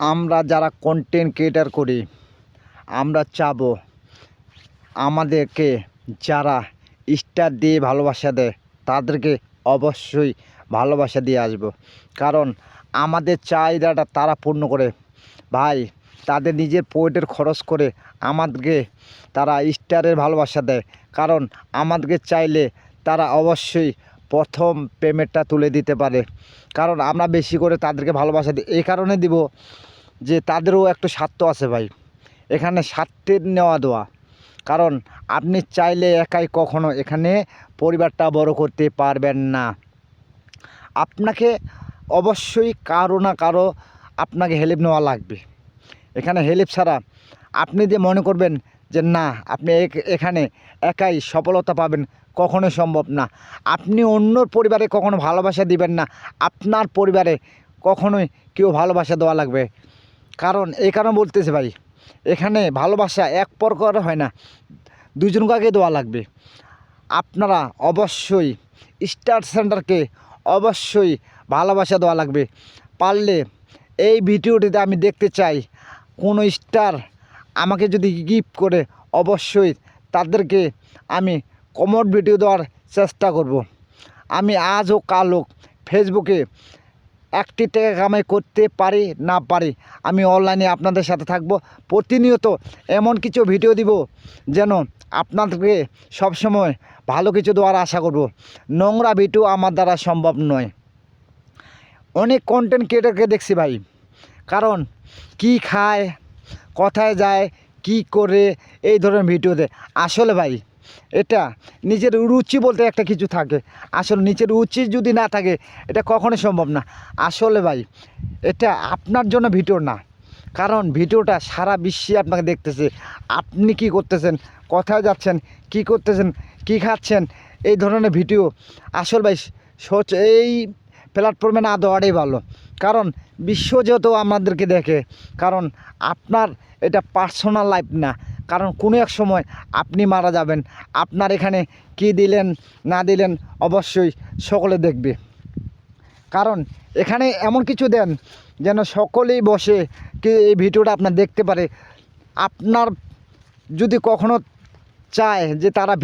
আমরা যারা content creator করি, আমরা চাবো আমাদেরকে যারা স্টার দিয়ে ভালোবাসা দেয় তাদেরকে অবশ্যই ভালোবাসা দিয়ে আসবো। কারণ আমাদের চাহিদাটা তারা পূর্ণ করে ভাই, তাদের নিজের পকেটের খরচ করে আমাদেরকে তারা স্টারের ভালোবাসা দেয়। কারণ আমাদেরকে চাইলে তারা অবশ্যই প্রথম পেমেন্টটা তুলে দিতে পারে। কারণ আমরা বেশি করে তাদেরকে ভালোবাসা দিই, এই কারণে দিব যে তাদেরও একটু স্বার্থ আছে ভাই, এখানে স্বার্থের নেওয়া দেওয়া। কারণ আপনি চাইলে একাই কখনো এখানে পরিবারটা বড় করতে পারবেন না। আপনাকে অবশ্যই কারো না কারো আপনাকে হেল্প নেওয়া লাগবে। এখানে হেল্প ছাড়া আপনি যে মনে করবেন যে না আপনি এখানে একাই সফলতা পাবেন, কখনোই সম্ভব না। আপনি অন্যর পরিবারে কখনো ভালোবাসা দিবেন না, আপনার পরিবারে কখনোই কেউ ভালোবাসা দেওয়া লাগবে। কারণ এই কারণ বলতেছে ভাই, এখানে ভালোবাসা এক প্রকার হয় না, দুজনকে দেওয়া লাগবে। আপনারা অবশ্যই স্টার সেন্টারকে অবশ্যই ভালোবাসা দেওয়া লাগবে। পারলে এই ভিডিওটিতে আমি দেখতে চাই কোনো স্টার আমাকে যদি গিফট করে অবশ্যই তাদেরকে আমি কমেন্ট ভিডিও দেওয়ার চেষ্টা করব। আমি আজ হোক কাল হোক ফেসবুকে 1 টাকা কামাই করতে পারি না পারি, আমি অনলাইনে আপনাদের সাথে থাকব। প্রতিনিয়ত এমন কিছু ভিডিও দিব যেন আপনাদেরকে সবসময় ভালো কিছু দেওয়ার আশা করব। নোংরা ভিডিও আমার দ্বারা সম্ভব নয়। অনেক কন্টেন্ট ক্রিয়েটরকে দেখছি ভাই, কারণ কি খায়, কোথায় যায়, কি করে, এই ধরনের ভিডিও দেয়। আসলে ভাই এটা নিজের রুচি বলতে একটা কিছু থাকে, আসলে নিজের রুচি যদি না থাকে এটা কখনোই সম্ভব না। আসলে ভাই এটা আপনার জন্য ভিডিও না, কারণ ভিডিওটা সারা বিশ্বে আপনাকে দেখতেছে। আপনি কি করতেছেন, কোথায় যাচ্ছেন, কি করতেছেন, কি খাচ্ছেন, এই ধরনের ভিডিও আসল ভাই এই প্ল্যাটফর্মে না দেওয়াটাই ভালো। কারণ বিশ্ব যেহেতু আমাদেরকে দেখে, কারণ আপনার এটা পার্সোনাল লাইফ না। কারণ কোনো এক সময় আপনি মারা যাবেন, আপনার এখানে কি দিলেন না দিলেন অবশ্যই সকলে দেখবে। কারণ এখানে এমন কিছু দেন যেন সকলেই বসে কি এই ভিডিওটা আপনার দেখতে পারে। আপনার যদি কখনো চায় যে তারা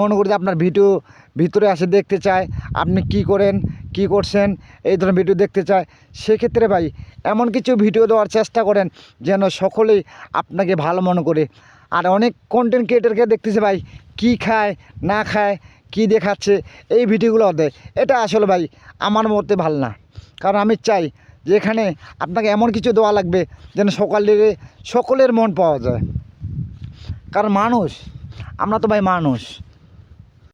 মনে করে যে আপনার ভিডিও ভিতরে আসে দেখতে চায়, আপনি কি করেন, কি করছেন, এই ধরনের ভিডিও দেখতে চায়, সেক্ষেত্রে ভাই এমন কিছু ভিডিও দেওয়ার চেষ্টা করেন যেন সকলেই আপনাকে ভালো মনে করে। আর অনেক কন্টেন্ট ক্রিয়েটরকে দেখতেছে ভাই কি খায় না খায়, কি দেখাচ্ছে, এই ভিডিওগুলো দেয়। এটা আসলে ভাই আমার মতে ভালো না। কারণ আমি চাই যে এখানে আপনাকে এমন কিছু দেওয়া লাগবে যেন সকলের মন পাওয়া যায়। কারণ মানুষ, আমরা তো ভাই মানুষ।